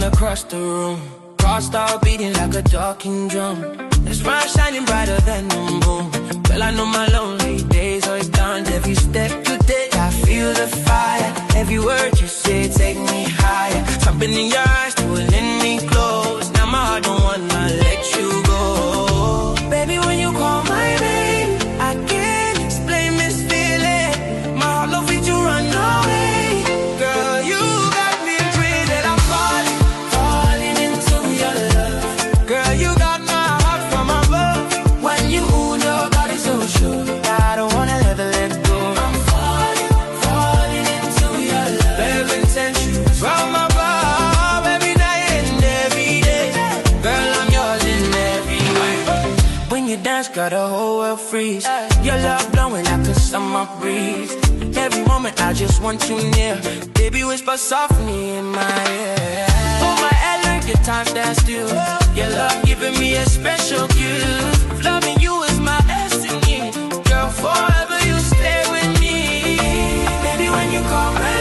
across the room. Crossed out beating like a talking drum. The sun shining brighter than the moon. Well, I know my lonely days are done. Every step you take, I feel the fire. Every word you say, take me higher. Something in your eyes pulling me close. Now my heart don't wanna let you go. Baby, when you call my name, I can't explain this feeling. My heart love you to run away. Girl, you got me crazy. I'm falling, falling into your love. Girl, you got my heart from above. When you move your body so sure, I don't wanna ever let go. I'm falling, falling into your love. Love intention from above, every night and every day. Girl, I'm yours in every way. When you dance, got the whole world freeze. Your love blowing like a summer breeze. Every moment I just want you near. Baby, whisper softly in my ear. Hold my head like your time stands still. Your love giving me a special gift. Loving you is my destiny. Girl, forever you stay with me. Baby, when you call me